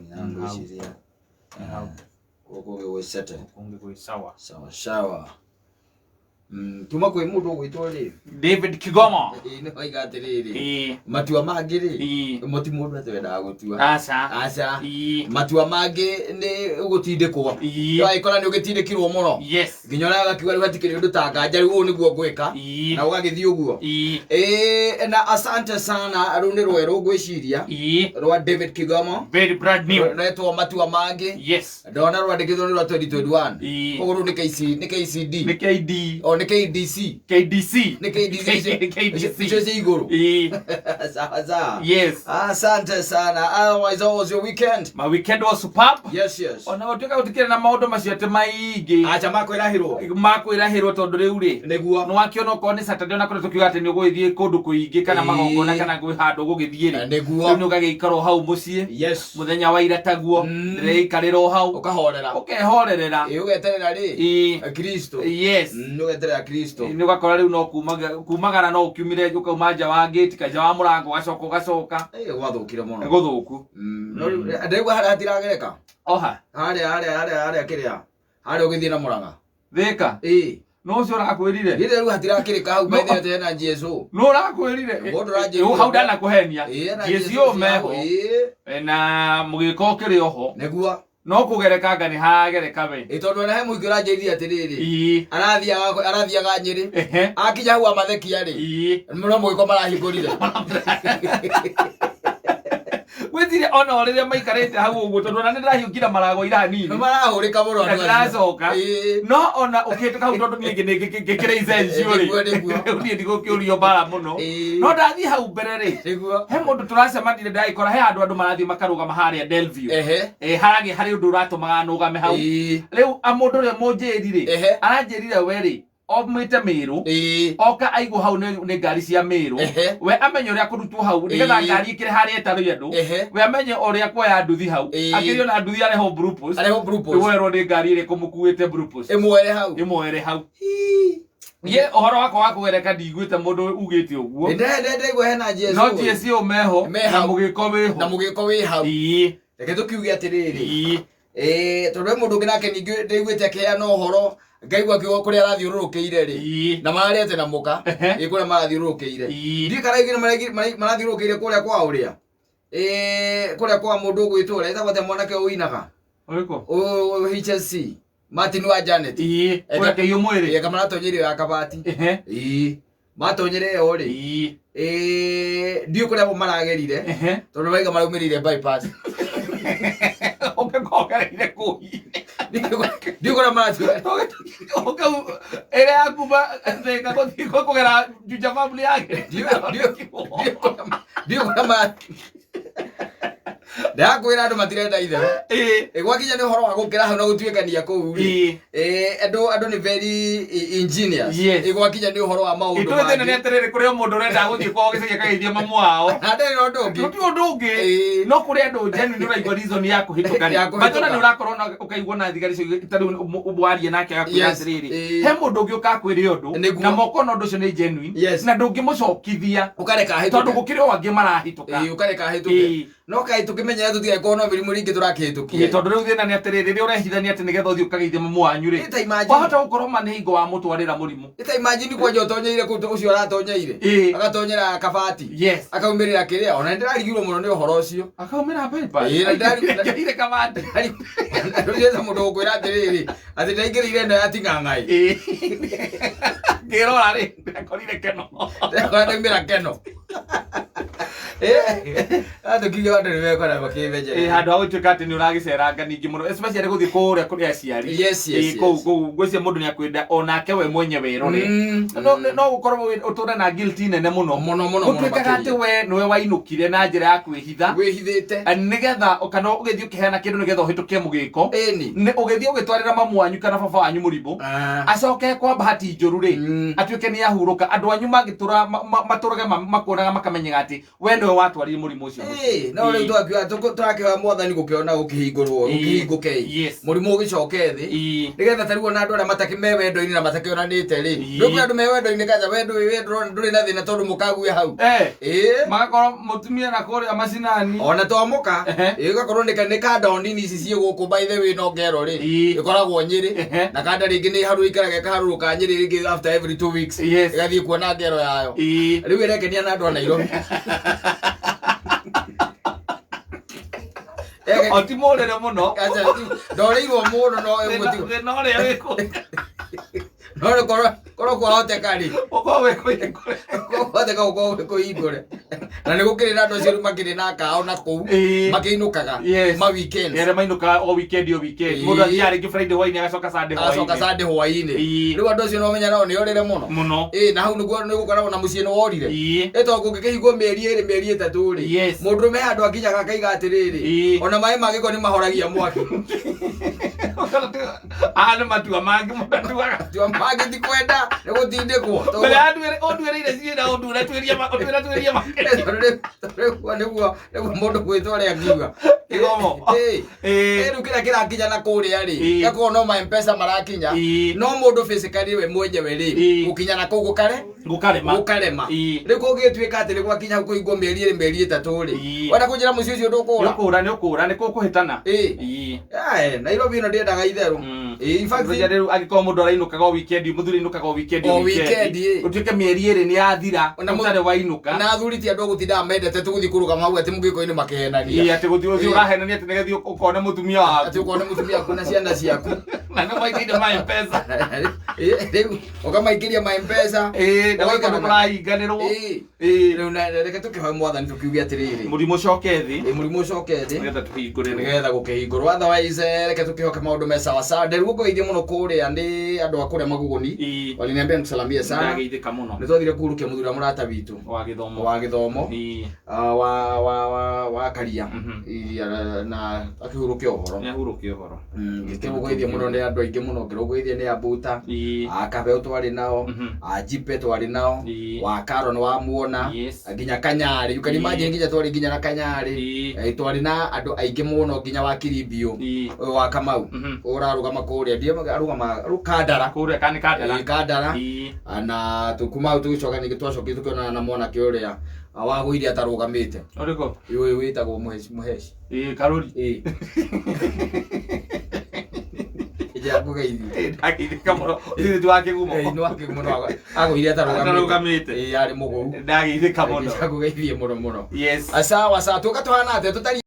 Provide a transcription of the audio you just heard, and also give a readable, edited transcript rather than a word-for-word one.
Nangu shiria. Koko sete. Konge sawa. Sawa. Tuma kwe mundu gwitwo ri David Kigoma. Ni oiga atiriri. Matua mangi ri. Muti mundu atwendaga gutua. Aca. Matua mangi ni ugutindikwo. Waikora ni ugitindikirwo muno. Yes. Nginyora gakiwa ri hatikiri undu tanganja riu niguo gwika. Na ugagithii uguo. Na asante sana ru ni rweru gwiciria. Rwa David Kigoma. Very brand new. Retwo matua mangi. Yes. Ndona rwandikithwo ni rwa 2021. Koguo ni KCD. Ni KD. Ni KDC. Ni KDC. Just iguru. Sawa. Yes. Asante sana. Otherwise, how was your weekend? My weekend was superb. Yes. Ona utuka utikira na maundu maciate maigi. Acha makwirahirwo. Makwirahirwo tondu riu ri. Niguo. No wakiona ko ni Saturday na kore tukiuga ati ni gwithie kundu kuingi kana magongona kana gwi handu gugithie ri. Niguo. Ni ugagiikaro hau mucie. Yes. Muthenya wa ira taguo. Ndiriikariro hau. Ukehorerera. Ugeterera ri. Kristo. Yes. Ugeterera Kristo. Ni ugakora riu no kumagara no ukiumire ukauma nja wa gate kaja wa murango gacoka. Gwathukire muno. Guthuku. Ndegwa hatiragereka. Oha. Haria kiria. Haria ugithie na muranga. Thika. No ucio urakwirire. Rire riu hatirakirika hau maithe ate na Jesu. No urakwirire. Mundu raje. Hau ndana kuhenia. Jesu meho. Na mugiko kiri oho. Niguo. No kugereka ngani hagereka we. Tondu na he muikira njiri atiriri. Arathiaga Nyeri. Akinya hau amathekia ri. No mugiko marahingurire. Withire ona orire maikarete hau uguo tondu na ndirahiukira marago ira nini. Marahurika muno andu. Ndiracoka. No ona ukituka hau tondu ningi ngikira icencio ri. Ni ndigukiurio bara muno. No ndathi hau mbere ri. He mundu turacemanire ndaikora he andu marathi makarugama haria Delview. Hari undu uratumaga nugame hau. Riu amundu ri munjiri ri. Aranjirire we ri. Omite Miru. Oka aigu hau ne ngari cia Miru. We amenye uria kurutwo hau nigetha ngari ikire haria etaru andu. We amenye uria kuoya nduthi hau. Akirio na nduthi areho Brupus. Werwo ni ngari iri kumukuite Brupus. Imwere hau. Ye ohoro wako wa kugereka ndigwite mundu ugite uguo. Ndegwa hena Jesu. No Jesu meho na mugiko wi hau. Reke tukiuge atiriri. Tondu mundu ungi nake ningi ndigwite akiheana uhoro ngaigua kiugo kuria arathiururukiire ri na mararete na muka kuria marathiururukiire ndi karaigire marathiururukiire kuria kwa uria kuria kwa mundu ugwitura etagwo mwanake uinaga uriko HSC Martin wa Janet kuria kiyo mwiri kamaratonyire ya kabati matonyire yo ri ndi kuria maragerire tondu baiga maraumirire bypass okekogerire kuhi Digo na mati. Oka ele akuba ndeka ko kugera juja family yake. Digo na mati. Ndakwira andu matirenda ithe. Gwakinya ni horo wa gukira hau na gutuikania kuu ri. Andu ni very engineers. Gwakinya ni horo wa maundu. Itwe thina ni atiriri kuria mundu urenda guthii kwa gicige kageithia mamu wao. Ndari undu ungi. Tuti undu ungi. No kuria andu jeni ni uraigwa reason ya kuhitukania. Matona ni urakorwo na ukaigwa na thigari cio tari ubwarie nake agakwira atiriri. He mundu ungi ukakwire undu na moko no undu cio ni genuine. Na ndungi mucokithia. Ukareka hituka. Tondu gukire wangi marahituka. Ukareka hituka. No kai tukimenya tutige kono mirimu ringi turakihitukia. Tondu riu thina ni atiriri ri urehithania ati nigetha uthii ukageithia mamu wanyu ri. Wahota gukorwo mane hingo wa mutwarira murimu. Ita imagine kwa jotonyeire ku ucio aratonyeire. Agatonyera kabati. Akaumirira kiria ona ndirarigirwo muno ni uhoro ucio. Akaumira bypass. Ndirarigire kabati. Ndiriza mundu ukwira atiriri ati ndaingirire ndo yatingangai. Ngirora ri ndakorire keno. Ndakorire keno. Kiyo andu ni wekora bakibeje. Handu agutuika ati ni uragiceranga ningi muno especially guthii kuria kuria aciari. Gwĩcia mundu ni akwenda onake we mwenyewe rore. No gukorwo utura na guilt nene muno. Gutuikaga ati we niwe wainukire na njira ya kwihitha. Wihithite. Nigetha kana ugithii ukiheana kindu nigetha uhitukie mugiko. Ni ugithii ugitwarira mamu wanyu kana baba wanyu murimu. Acoke kwa bahati njuru ri. Atuike ni ahuruka andu anyu magitura maturage makuona makoraga makamenyega ati we ndio watu ari murimu ucio no riu twakiwa mwathani gukiona ukihingurwo ukihinguke murimu ugicoke thi nigetha tariwo na andu aria matakime wendo-ini na matakionanite ri ndugu andu me wendo-ini kaja wendo nduri na thina tondu mukague hau magakorwo mutumia na kuria macinani ona twamuka igakorwo ni kanda nini ici cie guku by the way no ngero ri ikoragwo Nyeri na kanda ringi ni haru ikaraga kaharuruka Nyeri ringi after every 2 weeks igathii kuona ngero yayo riu irekenia na andu a Nairobi oti murere muno ndoreirwo muno no egutio no ria wiko no korwo kwahoteka ri ukowe kuhingure na nä gå kä rä na andå acio rä makä rä na kao na kå u makä inukaga ma mainukaga o weekend må ndå athiaga rä ngä Friday hwainä agacoka Sunday hwainä rä u andå acio no menya nao nä orä re må no na hau nä gå koragwo na må ciä nä worire tondå ngå ngä kä hingwo mä eri 3 rä må ndå me handå akinyaga akaiga atä rä rä ona maä magä ko nä mahoragia mwaki nä matua mangä må ndatuaga mangä ti kwenda nä gå tindä kwo ndwä ciä na å ndure twä ria niguo må ndå gwä twa rä a ngiuga rä u kä rä a kä rakinya na kå rä a rä gakorwo no ma-mpesa marakinya no må ndå physically we mwenyewe rä gå kinya na kå gå karema rä u kå gä tuä ka atä rä gwakinya kå hingwo mä eri 3 rä wenda kå njä ra må ciä å cio ndå kå ra nä å kå ra nä kå kå hä tana Nairobi ä no ndändaga itherå rä u angä korwo må ndå arainåkaga o weekend må thuri ainåkaga o weekend gå tuä ke mä eri ä rä nä yathira å wainåka na thuri ti andå gå tindaga mendete tå gå thiä kå rå gama hau atä må gä ko-inä makehenania atä gå thiä å rahenania atä nä å kone må tumia waku atä å kone må tumia waku na ciana ciaku na nä maingä ma-mpesa rä u å kamaingä ria ma-mpesa ndå kårahinganä rwo rä u reke tå kä hoe mwathani tå kiuge atä rä rä må rimå coke thä må rimå coke thä nä getha tå hingå rä nä getha gå kä hingå rwo otherwise reke tå kä hoke maå ndå me sawasawa nderu gå kå geithie må no kå rä a nä andå a kå rä a maguguni waliniambia nikusalamie sana nä twathire kå rukia må thuri wa må rata witå wa gä thomo wa karia na akä hurå ke å horo ngä rå geithie må no nä andå aingä må no ngä rå geithie nä ambuta akabeo twarä nao ajipe twarä nao wakaro nä wamuona nginya kanyarä you can imagine nginya twarä nginya na kanyarä twarä na andå aingä må no nginya wa kirimbio wa kamau å rarå gama kå rä a ndiarugama kandara kandara na tå kuma tå gä coka nä gä twacokire tå kä onana na mwanake å rä a wagå ire atarå gamä te yå wä tagwo må heci karori ngå geithie agå ire atarå gamä te arä må gå u ndageithä ka må no ngå geithie må no må no aca tå ka tå hana atä tå